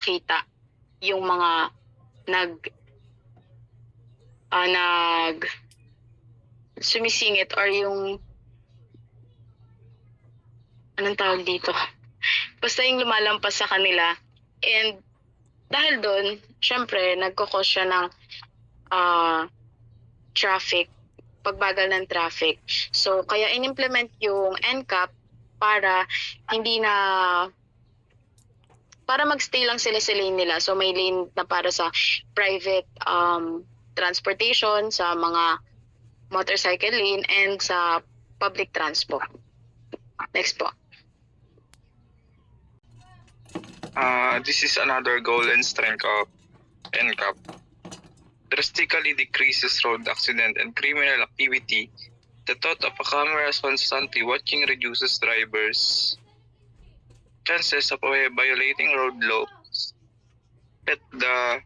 makita yung mga nag sumisingit or yung anong tawag dito? Basta yung lumalampas sa kanila. And dahil doon, syempre, nagkakos siya ng traffic, pagbagal ng traffic. So, kaya in-implement yung NCAP para para magstay lang sila sa lane nila. So, may lane na para sa private transportation, sa mga motorcycle lane, and sa public transport. Next po. This is another goal and strength of NCAP. Drastically decreases road accident and criminal activity. The thought of a camera constantly watching reduces drivers' chances of violating road laws. At the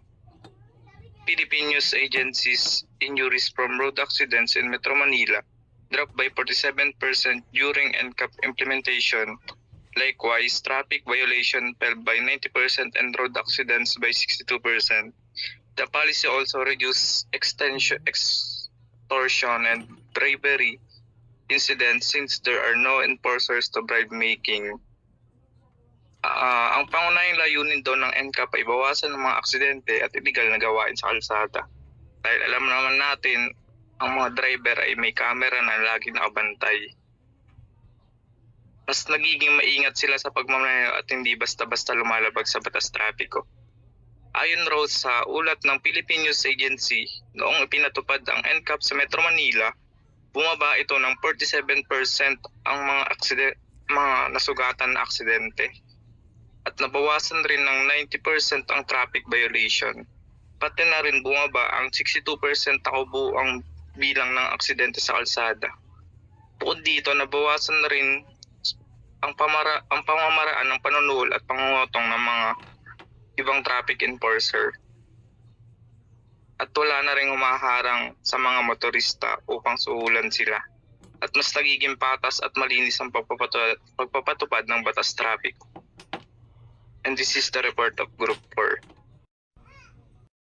Philippine News Agency's injuries from road accidents in Metro Manila dropped by 47% during NCAP implementation. Likewise, traffic violation fell by 90% and road accidents by 62%. The policy also reduced extortion and bribery incidents since there are no enforcers to bribe making. Ang pangunahing layunin daw ng NCAP ay bawasan ng mga aksidente at illegal na gawain sa kalsada. Dahil alam naman natin, ang mga driver ay may camera na lagi nakabantay. Mas nagiging maingat sila sa pagmamaneho at hindi basta-basta lumalabag sa batas trapiko. Ayon raw sa ulat ng Philippine News Agency, noong ipinatupad ang NCAP sa Metro Manila, bumaba ito ng 47% ang mga nasugatan na aksidente. At nabawasan rin ng 90% ang traffic violation. Pati na rin bumaba ang 62% ang bilang ng aksidente sa kalsada. Bukod dito, nabawasan na rin ang pamamaraan ng panunuhol at pangungutong ng mga ibang traffic enforcer. At wala na rin humaharang sa mga motorista upang suhulan sila. At mas nagiging patas at malinis ang pagpapatupad ng batas traffic. And this is the report of Group 4.